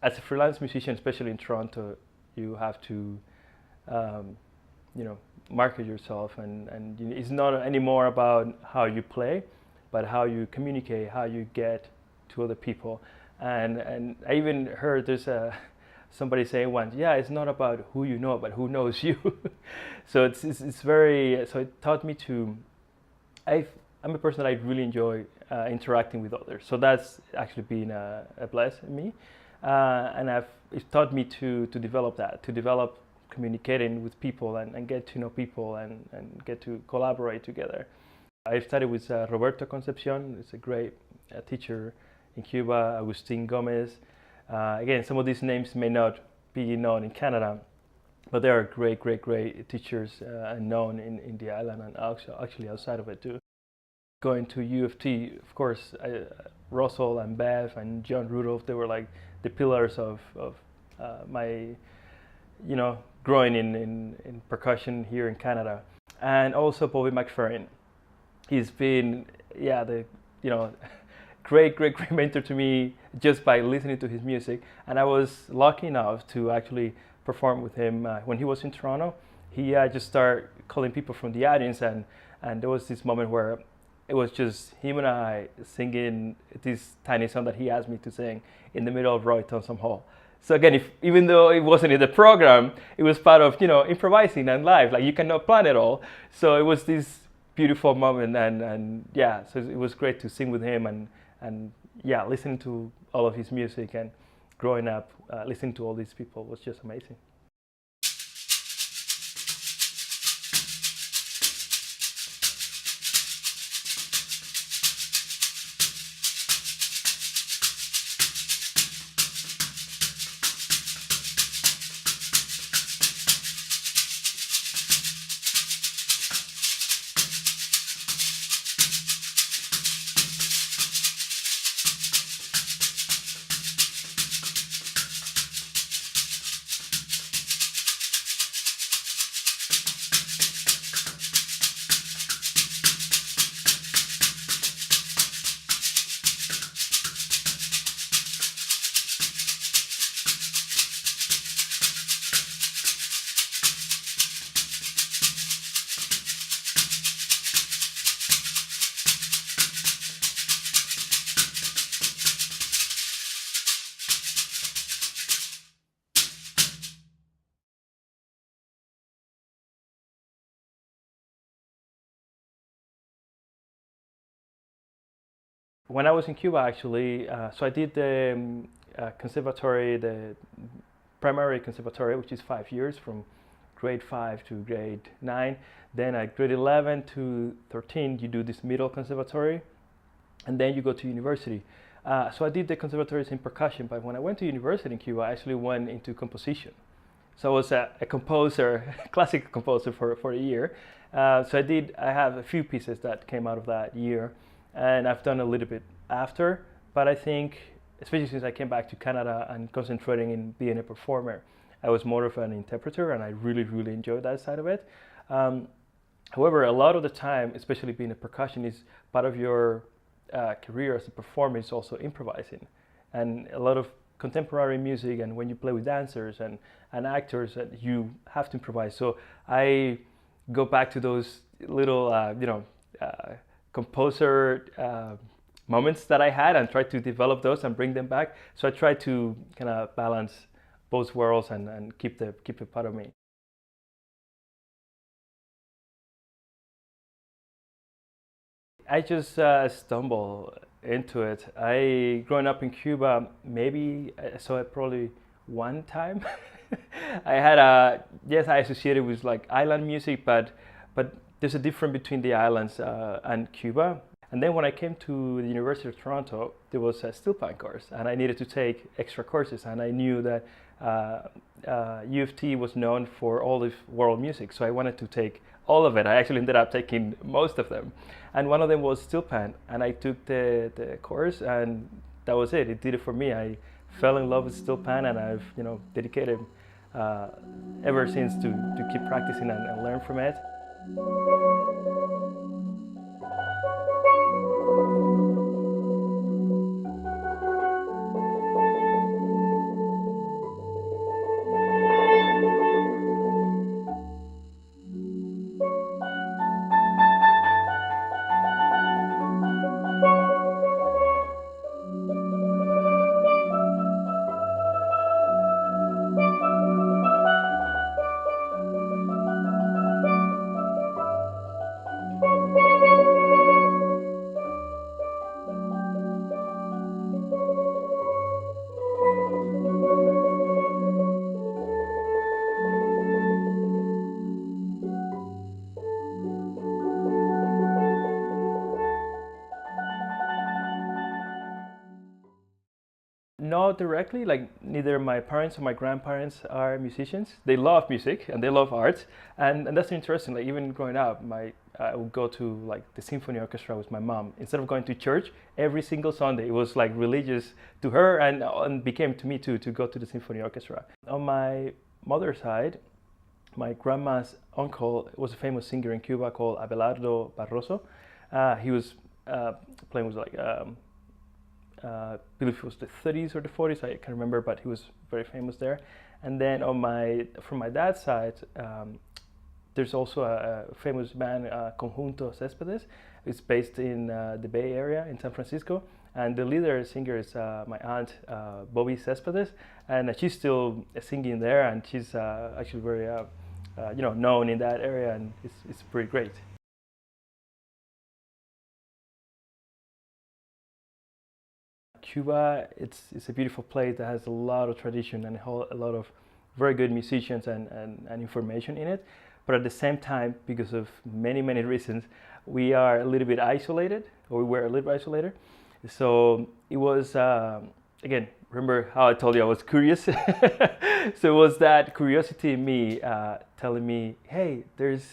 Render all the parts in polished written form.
as a freelance musician, especially in Toronto, you have to, um, market yourself, and it's not anymore about how you play, but how you communicate, how you get to other people. And I even heard there's somebody saying once, yeah, it's not about who you know, but who knows you. So it's very, so it taught me to, I'm a person that I really enjoy interacting with others. So that's actually been a blessing in me. And it's taught me to develop that, to develop communicating with people and get to know people and get to collaborate together. I studied with Roberto Concepcion. It's a great teacher in Cuba, Agustin Gomez. Again, some of these names may not be known in Canada, but they are great, great, great teachers and known in the island and actually outside of it too. Going to U of T, of course, Russell and Bev and John Rudolph, they were like the pillars of my, growing in percussion here in Canada. And also Bobby McFerrin. He's been, great, great, great mentor to me just by listening to his music. And I was lucky enough to actually perform with him when he was in Toronto. He just started calling people from the audience, and there was this moment where it was just him and I singing this tiny song that he asked me to sing in the middle of Roy Thompson Hall. So again, even though it wasn't in the program, it was part of improvising and live. Like you cannot plan it all. So it was this beautiful moment, and so it was great to sing with him and listening to all of his music and growing up listening to all these people was just amazing. When I was in Cuba, actually, so I did the conservatory, the primary conservatory, which is 5 years from grade 5 to grade 9. Then at grade 11 to 13, you do this middle conservatory, and then you go to university. So I did the conservatories in percussion, but when I went to university in Cuba, I actually went into composition. So I was a composer, classical composer for a year. So I have a few pieces that came out of that year, and I've done a little bit after, but I think, especially since I came back to Canada and concentrating in being a performer, I was more of an interpreter, and I really, really enjoyed that side of it. However, a lot of the time, especially being a percussionist, part of your career as a performer is also improvising. And a lot of contemporary music, and when you play with dancers and actors, you have to improvise. So I go back to those little, composer moments that I had and try to develop those and bring them back. So I try to kind of balance both worlds and keep it part of me. I just stumbled into it. Growing up in Cuba, maybe I saw it probably one time. I had I associated with like island music, but there's a difference between the islands and Cuba. And then when I came to the University of Toronto, there was a steel pan course, and I needed to take extra courses. And I knew that U of T was known for all of world music, so I wanted to take all of it. I actually ended up taking most of them, and one of them was steel pan. And I took the course, and that was it. It did it for me. I fell in love with steel pan, and I've dedicated ever since to keep practicing and learn from it. Not directly, like neither my parents or my grandparents are musicians. They love music and they love art, and that's interesting. Like even growing up, I would go to like the symphony orchestra with my mom. Instead of going to church every single Sunday, it was like religious to her and became to me too, to go to the symphony orchestra. On my mother's side, my grandma's uncle was a famous singer in Cuba called Abelardo Barroso. He was playing with like I believe it was the 30s or the 40s, I can't remember, but he was very famous there. And then from my dad's side, there's also a famous band, Conjunto Céspedes. It's based in the Bay Area in San Francisco, and the leader singer is my aunt, Bobby Céspedes, and she's still singing there, and she's actually very known in that area, and it's pretty great. Cuba, it's a beautiful place that has a lot of tradition and a lot of very good musicians and information in it. But at the same time, because of many reasons, we are a little bit isolated, or we were a little bit isolated. So it was, again, remember how I told you I was curious? So it was that curiosity in me telling me, hey, there's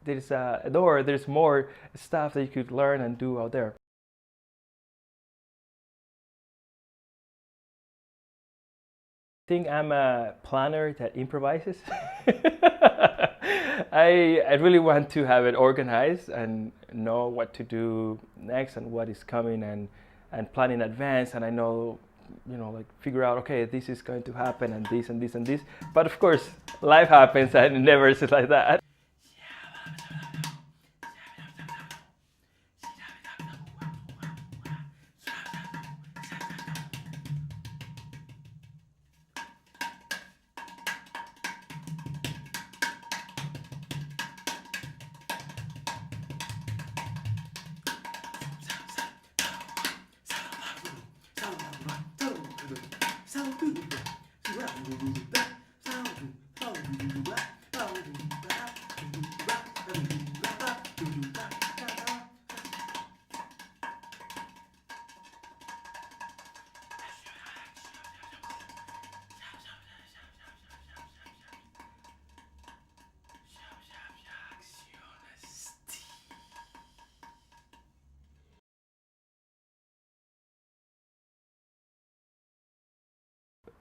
a door, there's more stuff that you could learn and do out there. I think I'm a planner that improvises. I really want to have it organized and know what to do next and what is coming and plan in advance, and I know, like figure out, okay, this is going to happen and this and this and this. But of course, life happens and it never is like that.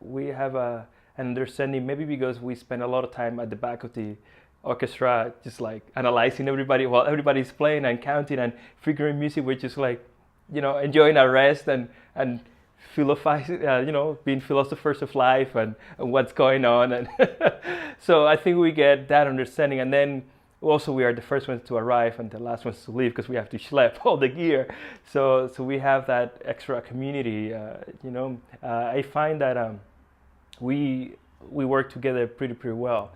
We have an understanding, maybe because we spend a lot of time at the back of the orchestra, just like analyzing everybody while everybody's playing and counting and figuring music. We're just like, enjoying our rest and philosophizing, being philosophers of life and what's going on. And so I think we get that understanding. And then also we are the first ones to arrive and the last ones to leave because we have to schlep all the gear. So we have that extra community. I find that we work together pretty well.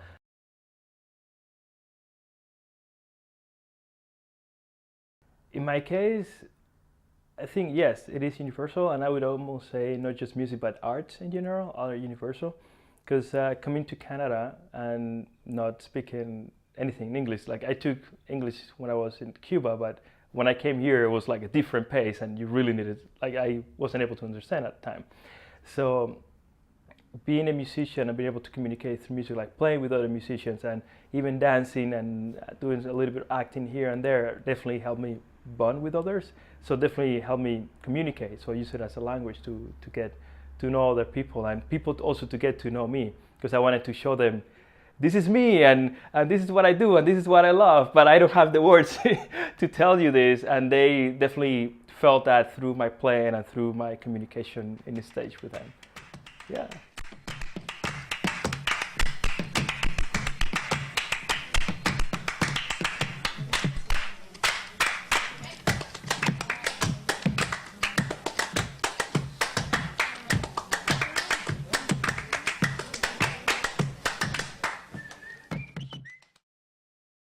In my case, I think yes, it is universal, and I would almost say not just music but arts in general are universal. Because coming to Canada and not speaking anything in English, like I took English when I was in Cuba, but when I came here it was like a different pace and you really needed, like I wasn't able to understand at the time. So being a musician and being able to communicate through music, like playing with other musicians and even dancing and doing a little bit of acting here and there, definitely helped me bond with others. So definitely helped me communicate. So I use it as a language to get to know other people, and people also to get to know me, because I wanted to show them this is me and this is what I do and this is what I love, but I don't have the words to tell you this. And they definitely felt that through my playing and through my communication in the stage with them. Yeah.